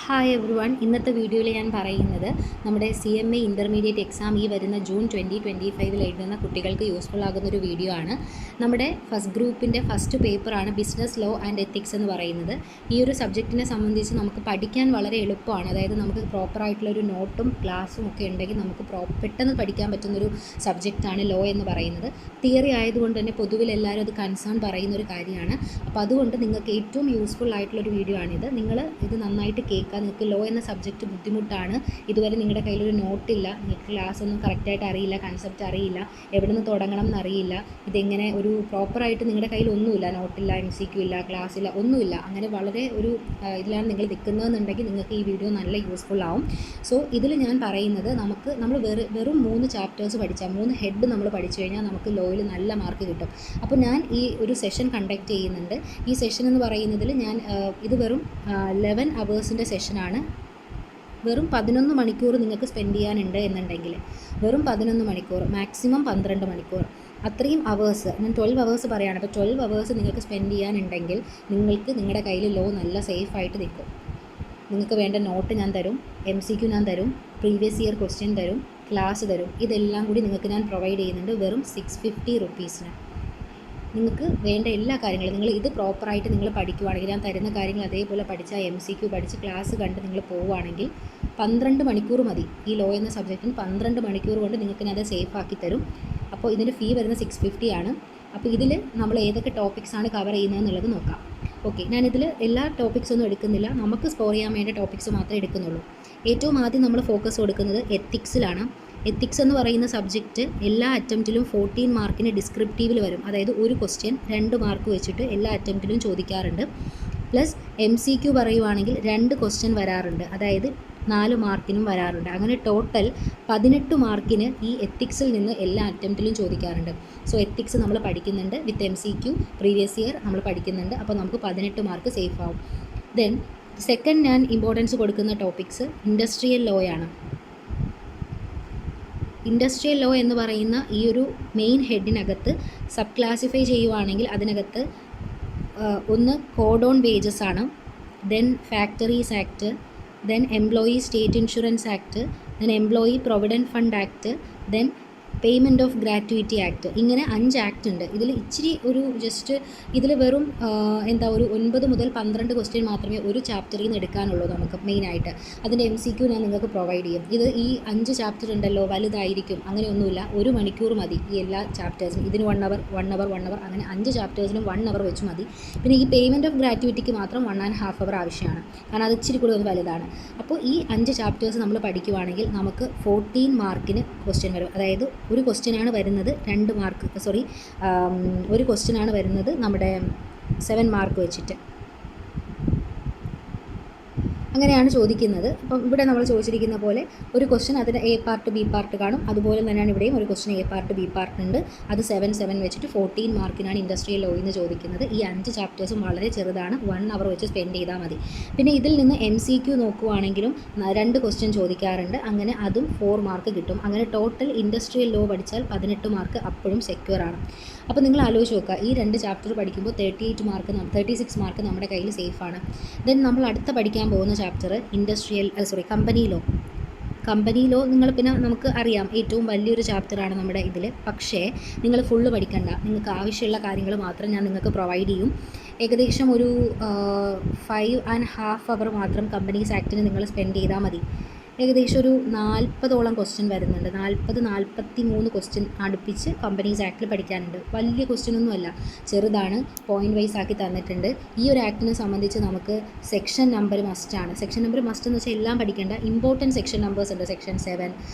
Hi every one. ഇന്നത്തെ വീഡിയോയിൽ ഞാൻ പറയുന്നത് നമ്മുടെ CMA ഇൻ്റർമീഡിയറ്റ് എക്സാം ഈ വരുന്ന ജൂൺ 2025 എഴുതുന്ന കുട്ടികൾക്ക് യൂസ്ഫുൾ ആകുന്നൊരു വീഡിയോ ആണ്. നമ്മുടെ ഫസ്റ്റ് ഗ്രൂപ്പിൻ്റെ ഫസ്റ്റ് പേപ്പറാണ് ബിസിനസ് ലോ ആൻഡ് എത്തിക്സ് എന്ന് പറയുന്നത്. ഈ ഒരു സബ്ജക്റ്റിനെ സംബന്ധിച്ച് നമുക്ക് പഠിക്കാൻ വളരെ എളുപ്പമാണ്. അതായത് നമുക്ക് പ്രോപ്പറായിട്ടുള്ളൊരു നോട്ടും ക്ലാസ്സും ഒക്കെ ഉണ്ടെങ്കിൽ നമുക്ക് പെട്ടെന്ന് പഠിക്കാൻ പറ്റുന്നൊരു സബ്ജക്റ്റാണ് ലോ എന്ന് പറയുന്നത്. തിയറി ആയതുകൊണ്ട് തന്നെ പൊതുവിൽ എല്ലാവരും അത് കൺസേൺ പറയുന്നൊരു കാര്യമാണ്. അപ്പോൾ അതുകൊണ്ട് നിങ്ങൾക്ക് ഏറ്റവും യൂസ്ഫുൾ ആയിട്ടുള്ളൊരു വീഡിയോ ആണിത്. നിങ്ങൾ ഇത് നന്നായിട്ട് കേൾക്കുക. നിങ്ങൾക്ക് ലോ എന്ന സബ്ജക്റ്റ് ബുദ്ധിമുട്ടാണ്, ഇതുവരെ നിങ്ങളുടെ കയ്യിലൊരു നോട്ടില്ല, നിങ്ങൾക്ക് ക്ലാസ് ഒന്നും കറക്റ്റായിട്ട് അറിയില്ല, കൺസെപ്റ്റ് അറിയില്ല, എവിടെ നിന്ന് തുടങ്ങണം എന്നറിയില്ല, ഇതെങ്ങനെ ഒരു പ്രോപ്പറായിട്ട് നിങ്ങളുടെ കയ്യിൽ ഒന്നുമില്ല, നോട്ടില്ല, MCQ ഇല്ല, ക്ലാസ് ഇല്ല, ഒന്നുമില്ല, അങ്ങനെ വളരെ ഒരു ഇതിലാണ് നിങ്ങൾ നിൽക്കുന്നതെന്നുണ്ടെങ്കിൽ നിങ്ങൾക്ക് ഈ വീഡിയോ നല്ല യൂസ്ഫുൾ ആവും. സോ ഇതിൽ ഞാൻ പറയുന്നത് നമ്മൾ വെറും 3 ചാപ്റ്റേഴ്സ് പഠിച്ചാൽ 3 ഹെഡ് നമ്മൾ പഠിച്ചു കഴിഞ്ഞാൽ നമുക്ക് ലോയിൽ നല്ല മാർക്ക് കിട്ടും. അപ്പോൾ ഞാൻ ഈ ഒരു സെഷൻ കണ്ടക്ട് ചെയ്യുന്നുണ്ട്. ഈ സെഷൻ എന്ന് പറയുന്നതിൽ ഞാൻ ഇത് വെറും 11 അവേഴ്സിൻ്റെ സെഷനാണ്. വെറും 11 മണിക്കൂർ നിങ്ങൾക്ക് സ്പെൻഡ് ചെയ്യാനുണ്ട് എന്നുണ്ടെങ്കിൽ വെറും 11 മണിക്കൂർ, മാക്സിമം 12 മണിക്കൂർ, അത്രയും അവേഴ്സ്, ഞാൻ 12 അവേഴ്സ് പറയുകയാണ്. അപ്പോൾ 12 അവേഴ്സ് നിങ്ങൾക്ക് സ്പെൻഡ് ചെയ്യാനുണ്ടെങ്കിൽ നിങ്ങൾക്ക് നിങ്ങളുടെ കയ്യിൽ ലോ നല്ല സേഫായിട്ട് നിൽക്കും. നിങ്ങൾക്ക് വേണ്ട നോട്ട് ഞാൻ തരും, MCQ ഞാൻ തരും, പ്രീവിയസ് ഇയർ ക്വസ്റ്റ്യൻ തരും, ക്ലാസ് തരും, ഇതെല്ലാം കൂടി നിങ്ങൾക്ക് ഞാൻ പ്രൊവൈഡ് ചെയ്യുന്നുണ്ട് വെറും 650 റുപ്പീസിന്. നിങ്ങൾക്ക് വേണ്ട എല്ലാ കാര്യങ്ങളും നിങ്ങൾ ഇത് പ്രോപ്പറായിട്ട് നിങ്ങൾ പഠിക്കുവാണെങ്കിൽ, ഞാൻ തരുന്ന കാര്യങ്ങൾ അതേപോലെ പഠിച്ചാൽ MCQ പഠിച്ച് ക്ലാസ് കണ്ട് നിങ്ങൾ പോവുകയാണെങ്കിൽ 12 മണിക്കൂർ മതി. ഈ ലോ എന്ന സബ്ജക്റ്റിന് 12 മണിക്കൂർ കൊണ്ട് നിങ്ങൾക്ക് ഞാൻ അത് സേഫാക്കി തരും. അപ്പോൾ ഇതിൻ്റെ ഫീ വരുന്നത് 650 ആണ്. അപ്പോൾ ഇതിൽ നമ്മൾ ഏതൊക്കെ ടോപ്പിക്സാണ് കവർ ചെയ്യുന്നതെന്നുള്ളത് നോക്കാം. ഓക്കെ, ഞാനിതിൽ എല്ലാ ടോപ്പിക്സൊന്നും എടുക്കുന്നില്ല, നമുക്ക് സ്കോർ ചെയ്യാൻ വേണ്ട ടോപ്പിക്സ് മാത്രമേ എടുക്കുന്നുള്ളൂ. ഏറ്റവും ആദ്യം നമ്മൾ ഫോക്കസ് കൊടുക്കുന്നത് എത്തിക്സിലാണ്. എത്തിക്സ് എന്ന് പറയുന്ന സബ്ജക്റ്റ് എല്ലാ അറ്റംപ്റ്റിലും 14 മാർക്കിന് ഡിസ്ക്രിപ്റ്റീവിൽ വരും. അതായത് ഒരു ക്വസ്റ്റ്യൻ 2 മാർക്ക് വെച്ചിട്ട് എല്ലാ അറ്റംപ്റ്റിലും ചോദിക്കാറുണ്ട്. പ്ലസ് MCQ പറയുവാണെങ്കിൽ 2 ക്വസ്റ്റ്യൻ വരാറുണ്ട്, അതായത് 4 മാർക്കിനും വരാറുണ്ട്. അങ്ങനെ ടോട്ടൽ 18 മാർക്കിന് ഈ എത്തിക്സിൽ നിന്ന് എല്ലാ അറ്റംപ്റ്റിലും ചോദിക്കാറുണ്ട്. സോ എത്തിക്സ് നമ്മൾ പഠിക്കുന്നുണ്ട് വിത്ത് MCQ, പ്രീവിയസ് ഇയർ നമ്മൾ പഠിക്കുന്നുണ്ട്. അപ്പോൾ നമുക്ക് 18 മാർക്ക് സേഫ് ആവും. ദെൻ സെക്കൻഡ് ഞാൻ ഇമ്പോർട്ടൻസ് കൊടുക്കുന്ന ടോപ്പിക്സ് ഇൻഡസ്ട്രിയൽ ലോ ആണ്. ഇൻഡസ്ട്രിയൽ ലോ എന്ന് പറയുന്ന ഈ ഒരു മെയിൻ ഹെഡിനകത്ത് സബ് ക്ലാസിഫൈ ചെയ്യുവാണെങ്കിൽ അതിനകത്ത് ഒന്ന് കോഡ് ഓൺ വേജസ് ആണ്, then factories act, then employee state insurance act, then employee provident fund act, then payment of gratuity act. ഇങ്ങനെ 5 ആക്ട് ഉണ്ട്. ഇതിൽ ഇച്ചിരി ഒരു ജസ്റ്റ് ഇതിൽ വെറും ഒരു 9 മുതൽ 12 ക്വസ്റ്റ്യൻ മാത്രമേ ഒരു ചാപ്റ്ററിൽ നിന്ന് എടുക്കാനുള്ളൂ നമുക്ക് മെയിനായിട്ട്. അതിൻ്റെ MCQ ഞാൻ നിങ്ങൾക്ക് പ്രൊവൈഡ് ചെയ്യും. ഇത് ഈ 5 ചാപ്റ്റർ ഉണ്ടല്ലോ, വലുതായിരിക്കും, അങ്ങനെയൊന്നുമില്ല. 1 മണിക്കൂർ മതി ഈ എല്ലാ ചാപ്റ്റേഴ്സിനും. ഇതിന് 1 അവർ, 1 അവർ, 1 അവർ, അങ്ങനെ 5 ചാപ്റ്റേഴ്സിനും 1 അവർ വെച്ച് മതി. പിന്നെ ഈ പേയ്മെൻറ്റ് ഓഫ് ഗ്രാറ്റുവിറ്റിക്ക് മാത്രം 1.5 അവർ ആവശ്യമാണ്, കാരണം അത് ഇച്ചിരി കൂടുതൽ വലുതാണ്. അപ്പോൾ ഈ 5 ചാപ്റ്റേഴ്സ് നമ്മൾ പഠിക്കുവാണെങ്കിൽ നമുക്ക് 14 മാർക്കിന് ക്വസ്റ്റ്യൻ വരും. അതായത് ഒരു ക്വസ്റ്റ്യനാണ് വരുന്നത് 2 മാർക്ക്, ഒരു ക്വസ്റ്റ്യനാണ് വരുന്നത് നമ്മുടെ 7 മാർക്ക് വെച്ചിട്ട്, അങ്ങനെയാണ് ചോദിക്കുന്നത്. അപ്പം ഇവിടെ നമ്മൾ ചോദിച്ചിരിക്കുന്ന പോലെ ഒരു ക്വസ്റ്റ്യൻ അതിന് A പാർട്ട് B പാർട്ട് കാണും. അതുപോലെ തന്നെയാണ് ഇവിടെയും ഒരു question A part B part ഉണ്ട്. അത് 7 വെച്ചിട്ട് 14 മാർക്കിനാണ് ഇൻഡസ്ട്രിയൽ ലോയിൽ നിന്ന് ചോദിക്കുന്നത്. ഈ 5 ചാപ്റ്റേഴ്സും വളരെ ചെറുതാണ്, 1 അവർ വെച്ച് സ്പെൻഡ് ചെയ്താൽ മതി. പിന്നെ ഇതിൽ നിന്ന് MCQ നോക്കുവാണെങ്കിലും 2 ക്വസ്റ്റ്യൻ ചോദിക്കാറുണ്ട്, അങ്ങനെ അതും 4 മാർക്ക് കിട്ടും. അങ്ങനെ ടോട്ടൽ ഇൻഡസ്ട്രിയൽ ലോ പഠിച്ചാൽ 18 മാർക്ക് അപ്പോഴും സെക്യൂർ ആണ്. അപ്പോൾ നിങ്ങൾ ആലോചിച്ച് നോക്കുക, ഈ 2 ചാപ്റ്റർ പഠിക്കുമ്പോൾ 36 മാർക്ക് നമ്മുടെ കയ്യിൽ സേഫാണ്. ദെൻ നമ്മൾ അടുത്ത പഠിക്കാൻ പോകുന്ന ചാപ്റ്റർ കമ്പനി ലോ. നിങ്ങൾ പിന്നെ നമുക്ക് അറിയാം ഏറ്റവും വലിയൊരു ചാപ്റ്ററാണ് നമ്മുടെ ഇതിൽ. പക്ഷേ നിങ്ങൾ ഫുള്ള് പഠിക്കണ്ട, നിങ്ങൾക്ക് ആവശ്യമുള്ള കാര്യങ്ങൾ മാത്രം ഞാൻ നിങ്ങൾക്ക് പ്രൊവൈഡ് ചെയ്യും. ഏകദേശം ഒരു 5.5 അവർ മാത്രം കമ്പനീസ് ആക്ടിന് നിങ്ങൾ സ്പെൻഡ് ചെയ്താൽ മതി. ഏകദേശം ഒരു 40ഓളം ക്വസ്റ്റ്യൻ വരുന്നുണ്ട്. 43 ക്വസ്റ്റ്യൻ അടുപ്പിച്ച് കമ്പനീസ് ആക്ടിൽ പഠിക്കാനുണ്ട്. വലിയ ക്വസ്റ്റ്യനൊന്നുമല്ല, ചെറുതാണ്, പോയിൻ്റ് വൈസ് ആക്കി തന്നിട്ടുണ്ട്. ഈ ഒരു ആക്ടിനെ സംബന്ധിച്ച് നമുക്ക് സെക്ഷൻ നമ്പർ മസ്റ്റാണ്. സെക്ഷൻ നമ്പർ മസ്റ്റ് എന്ന് വെച്ചാൽ എല്ലാം പഠിക്കേണ്ട, ഇമ്പോർട്ടൻറ്റ് സെക്ഷൻ നമ്പേഴ്സ് ഉണ്ട്. സെക്ഷൻ 7,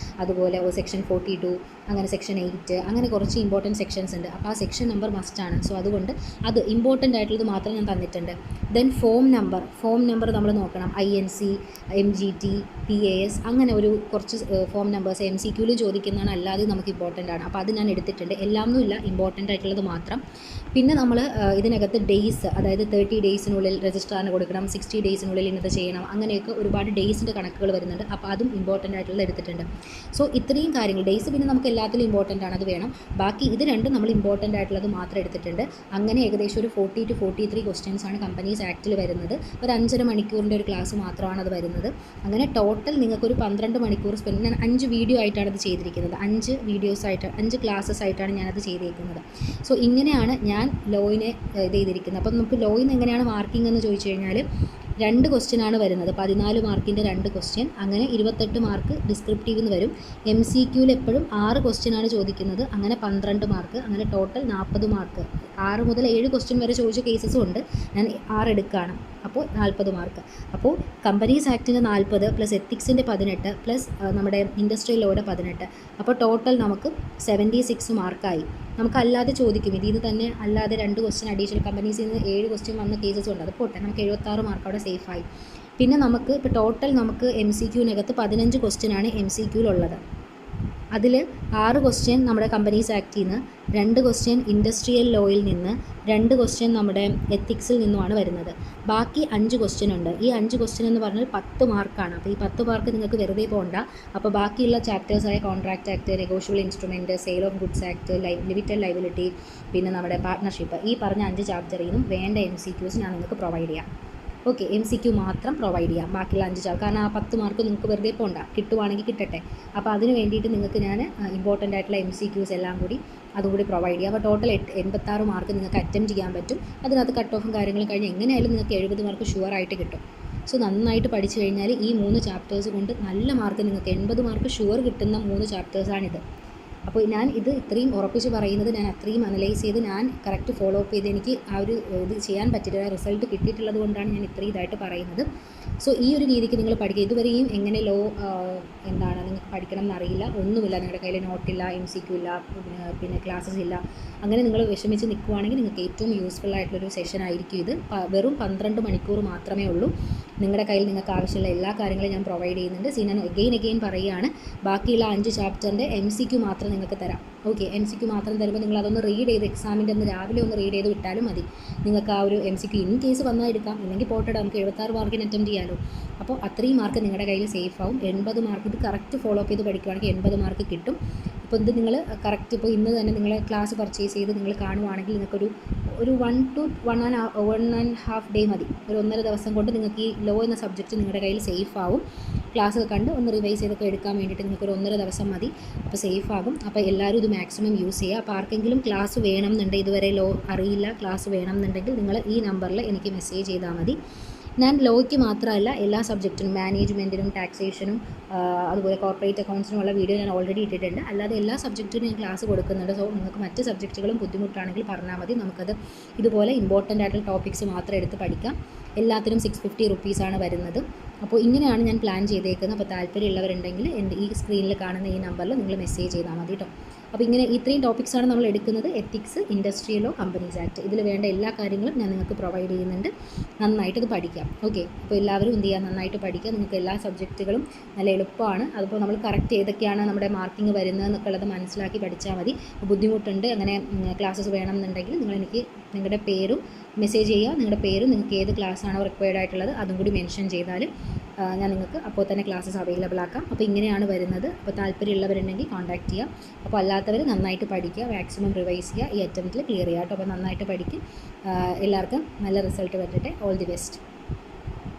അതുപോലെ സെക്ഷൻ 42, അങ്ങനെ സെക്ഷൻ 8, അങ്ങനെ കുറച്ച് ഇമ്പോർട്ടൻറ്റ് സെക്ഷൻസ് ഉണ്ട്. അപ്പോൾ ആ സെക്ഷൻ നമ്പർ മസ്റ്റാണ്. സോ അതുകൊണ്ട് അത് ഇമ്പോർട്ടൻ്റ് ആയിട്ടുള്ളത് മാത്രം ഞാൻ തന്നിട്ടുണ്ട്. ദെൻ ഫോം നമ്പർ നമ്മൾ നോക്കണം. INC, MGT, PAS, അങ്ങനെ ഒരു കുറച്ച് ഫോം നമ്പേഴ്സ് MCQയിൽ ചോദിക്കുന്നതാണ്, അല്ലാതെ നമുക്ക് ഇമ്പോർട്ടൻ്റ് ആണ്. അപ്പോൾ അത് ഞാൻ എടുത്തിട്ടുണ്ട്. എല്ലാമൊന്നും ഇല്ല, ഇമ്പോർട്ടൻ്റ് ആയിട്ടുള്ളത് മാത്രം. പിന്നെ നമ്മൾ ഇതിനകത്ത് ഡേയ്സ്, അതായത് 30 ഡേയ്സിനുള്ളിൽ രജിസ്ട്രാറിന് കൊടുക്കണം, 60 ഡേയ്സിനുള്ളിൽ ഇന്നത് ചെയ്യണം, അങ്ങനെയൊക്കെ ഒരുപാട് ഡേയ്സിൻ്റെ കണക്കുകൾ വരുന്നുണ്ട്. അപ്പോൾ അതും ഇമ്പോർട്ടൻ്റ് ആയിട്ടുള്ളത് എടുത്തിട്ടുണ്ട്. സോ ഇത്രയും കാര്യങ്ങൾ ഡേയ്സ് പിന്നെ നമുക്ക് എല്ലാത്തിലും ഇമ്പോർട്ടൻ്റ് ആണ്, അത് വേണം. ബാക്കി ഇത് രണ്ടും നമ്മൾ ഇമ്പോർട്ടൻ്റ് ആയിട്ടുള്ളത് മാത്രം എടുത്തിട്ടുണ്ട്. അങ്ങനെ ഏകദേശം ഒരു 40 to 43 ക്വസ്റ്റ്യൻസ് ആണ് കമ്പനീസ് ആക്റ്റിൽ വരുന്നത്. ഒരു 5.5 മണിക്കൂറിൻ്റെ ഒരു ക്ലാസ് മാത്രമാണ് അത് വരുന്നത്. അങ്ങനെ ടോട്ടൽ നിങ്ങൾക്കൊരു 12 മണിക്കൂർ സ്പെൻഡ്, ഞാൻ 5 വീഡിയോ ആയിട്ടാണ് അത് ചെയ്തിരിക്കുന്നത്. 5 വീഡിയോസ് ആയിട്ട് 5 ക്ലാസ്സസ് ആയിട്ടാണ് ഞാനത് ചെയ്തിരിക്കുന്നത്. സോ ഇങ്ങനെയാണ് ഞാൻ ലോയിനെ ഇത് ചെയ്തിരിക്കുന്നത്. അപ്പം നമുക്ക് ലോയിൽ നിന്ന് എങ്ങനെയാണ് മാർക്കിംഗ് എന്ന് ചോദിച്ചു കഴിഞ്ഞാൽ 2 ക്വസ്റ്റ്യനാണ് വരുന്നത്. 14 മാർക്കിൻ്റെ 2 ക്വസ്റ്റ്യൻ, അങ്ങനെ 28 മാർക്ക് ഡിസ്ക്രിപ്റ്റീവ് എന്ന് വരും. MCQയിൽ എപ്പോഴും 6 ക്വസ്റ്റ്യനാണ് ചോദിക്കുന്നത്, അങ്ങനെ 12 മാർക്ക്, അങ്ങനെ ടോട്ടൽ 40 മാർക്ക്. 6 മുതൽ 7 ക്വസ്റ്റ്യൻ വരെ ചോദിച്ച കേസസും ഉണ്ട്, ഞാൻ 6 എടുക്കുകയാണ്, അപ്പോൾ 40 മാർക്ക്. അപ്പോൾ കമ്പനീസ് ആക്ടിൻ്റെ 40 പ്ലസ് എത്തിക്സിൻ്റെ 18 പ്ലസ് നമ്മുടെ ഇൻഡസ്ട്രിയൽ ലോയുടെ 18, അപ്പോൾ ടോട്ടൽ നമുക്ക് 76 മാർക്കായി. നമുക്കല്ലാതെ ചോദിക്കും, ഇതിൽ നിന്ന് തന്നെ അല്ലാതെ 2 ക്വസ്റ്റ്യൻ അഡീഷണൽ കമ്പനീസിൽ നിന്ന് 7 ക്വസ്റ്റ്യൻ വന്ന കേസസ് ഉണ്ട്, അത് പോട്ടെ, നമുക്ക് 76 മാർക്ക് അവിടെ സേഫായി. പിന്നെ നമുക്ക് ഇപ്പോൾ ടോട്ടൽ നമുക്ക് MCQനകത്ത് 15 ക്വസ്റ്റ്യനാണ് MCQയിലുള്ളത്. അതിൽ 6 ക്വസ്റ്റ്യൻ നമ്മുടെ കമ്പനീസ് ആക്റ്റിൽ നിന്ന്, 2 ക്വസ്റ്റ്യൻ ഇൻഡസ്ട്രിയൽ ലോയിൽ നിന്ന്, 2 ക്വസ്റ്റ്യൻ നമ്മുടെ എത്തിക്സിൽ നിന്നുമാണ് വരുന്നത്. ബാക്കി 5 ക്വസ്റ്റ്യൻ ഉണ്ട്. ഈ 5 ക്വസ്റ്റ്യൻ എന്ന് പറഞ്ഞാൽ 10 മാർക്കാണ്. അപ്പോൾ ഈ 10 മാർക്ക് നിങ്ങൾക്ക് വെറുതെ പോകണ്ട. അപ്പോൾ ബാക്കിയുള്ള ചാപ്റ്റേഴ്സായ contract act, negotiable instrument, sale of goods act, limited liability, പിന്നെ നമ്മുടെ പാർട്ട്ണർഷിപ്പ്, ഈ പറഞ്ഞ 5 ചാപ്റ്ററിൽ നിന്നും വേണ്ട MCQs ഞാൻ നിങ്ങൾക്ക് പ്രൊവൈഡ് ചെയ്യാം. ഓക്കെ, MCQ മാത്രം പ്രൊവൈഡ് ചെയ്യാം, ബാക്കിയുള്ള 5 ചാപ്റ്റർ, കാരണം ആ 10 മാർക്ക് നിങ്ങൾക്ക് വെറുതെ പോകണ്ട, കിട്ടുവാണെങ്കിൽ കിട്ടട്ടെ. അപ്പോൾ അതിന് വേണ്ടിയിട്ട് നിങ്ങൾക്ക് ഞാൻ ഇമ്പോർട്ടൻ്റ് ആയിട്ടുള്ള MCQs എല്ലാം കൂടി അതും കൂടി പ്രൊവൈഡ് ചെയ്യാം. അപ്പോൾ ടോട്ടൽ 86 മാർക്ക് നിങ്ങൾക്ക് അറ്റംപ്റ്റ് ചെയ്യാൻ പറ്റും. അതിനകത്ത് കട്ട് ഓഫും കാര്യങ്ങളും കഴിഞ്ഞ് എങ്ങനെയായാലും നിങ്ങൾക്ക് 70 മാർക്ക് ഷുവറായിട്ട് കിട്ടും. സോ നന്നായിട്ട് പഠിച്ചു കഴിഞ്ഞാൽ ഈ 3 ചാപ്റ്റേഴ്സ് കൊണ്ട് നല്ല മാർക്ക് നിങ്ങൾക്ക് 80 മാർക്ക് ഷുവർ കിട്ടുന്ന 3 ചാപ്റ്റേഴ്സാണിത്. അപ്പോൾ ഞാൻ ഇത് ഇത്രയും ഉറപ്പിച്ച് പറയുന്നത്, ഞാൻ അത്രയും അനലൈസ് ചെയ്ത് ഞാൻ കറക്റ്റ് ഫോളോ അപ്പ് ചെയ്ത് എനിക്ക് ആ ഒരു ഇത് ചെയ്യാൻ പറ്റിയിട്ടില്ല, റിസൾട്ട് കിട്ടിയിട്ടുള്ളത് കൊണ്ടാണ് ഞാൻ ഇത്രയും ഇതായിട്ട് പറയുന്നത്. സോ ഈ ഒരു രീതിക്ക് നിങ്ങൾ പഠിക്കുക. ഇതുവരെയും എങ്ങനെ ലോ എന്താണ് നിങ്ങൾക്ക് പഠിക്കണം എന്നറിയില്ല, ഒന്നുമില്ല, നിങ്ങളുടെ കയ്യിൽ നോട്ടില്ല, MCQ ഇല്ല, പിന്നെ ക്ലാസ്സസ് ഇല്ല, അങ്ങനെ നിങ്ങൾ വിഷമിച്ച് നിൽക്കുവാണെങ്കിൽ നിങ്ങൾക്ക് ഏറ്റവും യൂസ്ഫുൾ ആയിട്ടുള്ളൊരു സെഷൻ ആയിരിക്കും ഇത്. വെറും 12 മണിക്കൂർ മാത്രമേ ഉള്ളൂ. നിങ്ങളുടെ കയ്യിൽ നിങ്ങൾക്ക് ആവശ്യമുള്ള എല്ലാ കാര്യങ്ങളും ഞാൻ പ്രൊവൈഡ് ചെയ്യുന്നുണ്ട്. സോ ഞാൻ എഗെയിൻ പറയുകയാണ്, ബാക്കിയുള്ള 5 ചാപ്റ്ററിൻ്റെ MCQ മാത്രം നിങ്ങൾക്ക് തരാം. ഓക്കെ, MCQ മാത്രം തരുമ്പോൾ നിങ്ങൾ അതൊന്ന് റീഡ് ചെയ്ത് എക്സാമിൻ്റെ ഒന്ന് രാവിലെ ഒന്ന് റീഡ് ചെയ്ത് വിട്ടാലും മതി. നിങ്ങൾക്ക് ആ ഒരു MCQ ഇൻ കേസ് വന്നാൽ എടുക്കാം, ഇല്ലെങ്കിൽ പോട്ടെടാ, നമുക്ക് 76 മാർക്കിന് അറ്റംപ്റ്റ് ചെയ്യാമല്ലോ. അപ്പോൾ അത്രയും മാർക്ക് നിങ്ങളുടെ കയ്യിൽ സേഫ് ആവും. 80 മാർക്ക് ഇത് കറക്റ്റ് ഫോളോ അപ്പ് ചെയ്ത് പഠിക്കുകയാണെങ്കിൽ 80 മാർക്ക് കിട്ടും. ഇപ്പോൾ ഇത് നിങ്ങൾ കറക്റ്റ് ഇപ്പോൾ ഇന്ന് തന്നെ നിങ്ങൾ ക്ലാസ് പർച്ചേസ് ചെയ്ത് നിങ്ങൾ കാണുവാണെങ്കിൽ നിങ്ങൾക്കൊരു 1 to 1.5 ഡേ മതി. ഒരു 1.5 ദിവസം കൊണ്ട് നിങ്ങൾക്ക് ഈ ലോ എന്ന സബ്ജക്റ്റ് നിങ്ങളുടെ കയ്യിൽ സേഫ് ആവും. ക്ലാസ് കണ്ട് ഒന്ന് റിവൈസ് ചെയ്തൊക്കെ എടുക്കാൻ വേണ്ടിയിട്ട് നിങ്ങൾക്കൊരു 1.5 ദിവസം മതി. അപ്പോൾ സേഫ് ആകും. അപ്പോൾ എല്ലാവരും ഇത് മാക്സിമം യൂസ് ചെയ്യുക. അപ്പോൾ ആർക്കെങ്കിലും ക്ലാസ് വേണം എന്നുണ്ടെങ്കിൽ, ഇതുവരെ ലോ അറിയില്ല, ക്ലാസ് വേണം എന്നുണ്ടെങ്കിൽ നിങ്ങൾ ഈ നമ്പറിൽ എനിക്ക് മെസ്സേജ് ചെയ്താൽ മതി. ഞാൻ ലോയ്ക്ക് മാത്രമല്ല എല്ലാ സബ്ജക്റ്റിനും, മാനേജ്മെൻറ്റിനും, ടാക്സേഷനും, അതുപോലെ കോർപ്പറേറ്റ് അക്കൗണ്ട്സിനുമുള്ള വീഡിയോ ഞാൻ ഓൾറെഡി ഇട്ടിട്ടുണ്ട്. അല്ലാതെ എല്ലാ സബ്ജക്റ്റിനും ഞാൻ ക്ലാസ് കൊടുക്കുന്നുണ്ട്. സോ നിങ്ങൾക്ക് മറ്റ് സബ്ജക്റ്റുകളും ബുദ്ധിമുട്ടാണെങ്കിൽ പറഞ്ഞാൽ മതി, നമുക്കത് ഇതുപോലെ ഇമ്പോർട്ടൻ്റ് ആയിട്ടുള്ള ടോപ്പിക്സ് മാത്രം എടുത്ത് പഠിക്കാം. എല്ലാത്തിനും 650 റുപ്പീസാണ് വരുന്നത്. അപ്പോൾ ഇങ്ങനെയാണ് ഞാൻ പ്ലാൻ ചെയ്തേക്കുന്നത്. അപ്പോൾ താല്പര്യമുള്ളവരുണ്ടെങ്കിൽ എൻ്റെ ഈ സ്ക്രീനിൽ കാണുന്ന ഈ നമ്പറിൽ നിങ്ങൾ മെസ്സേജ് ചെയ്താൽ മതി കേട്ടോ. അപ്പോൾ ഇങ്ങനെ ഇത്രയും ടോപ്പിക്സാണ് നമ്മൾ എടുക്കുന്നത്. Ethics, industrial law, companies act, ഇതിൽ വേണ്ട എല്ലാ കാര്യങ്ങളും ഞാൻ നിങ്ങൾക്ക് പ്രൊവൈഡ് ചെയ്യുന്നുണ്ട്. നന്നായിട്ട് ഇത് പഠിക്കാം. ഓക്കെ, അപ്പോൾ എല്ലാവരും എന്ത് ചെയ്യുക, നന്നായിട്ട് പഠിക്കുക. നിങ്ങൾക്ക് എല്ലാ സബ്ജക്റ്റുകളും നല്ല എളുപ്പമാണ്. അതിപ്പോൾ നമ്മൾ കറക്റ്റ് ഏതൊക്കെയാണ് നമ്മുടെ മാർക്കിംഗ് വരുന്നത് എന്നൊക്കെ ഉള്ളത് മനസ്സിലാക്കി പഠിച്ചാൽ മതി. ബുദ്ധിമുട്ടുണ്ട്, അങ്ങനെ ക്ലാസ്സസ് വേണം എന്നുണ്ടെങ്കിൽ നിങ്ങൾ എനിക്ക് നിങ്ങളുടെ പേരും മെസ്സേജ് ചെയ്യുക. നിങ്ങളുടെ പേരും നിങ്ങൾക്ക് ഏത് ക്ലാസ്സാണോ റിക്വയർഡ് ആയിട്ടുള്ളത് അതും കൂടി മെൻഷൻ ചെയ്താൽ ഞാൻ നിങ്ങൾക്ക് അപ്പോൾ തന്നെ ക്ലാസ്സസ് അവൈലബിൾ ആക്കാം. അപ്പോൾ ഇങ്ങനെയാണ് വരുന്നത്. അപ്പോൾ താല്പര്യമുള്ളവരുണ്ടെങ്കിൽ കോൺടാക്ട് ചെയ്യാം. അപ്പോൾ അല്ലാത്തവർ നന്നായിട്ട് പഠിക്കുക, മാക്സിമം റിവൈസ് ചെയ്യുക, ഈ അറ്റംപ്റ്റിൽ ക്ലിയർ ചെയ്യുക കേട്ടോ. അപ്പോൾ നന്നായിട്ട് പഠിക്കും. എല്ലാവർക്കും നല്ല റിസൾട്ട് വരട്ടെ. All the best.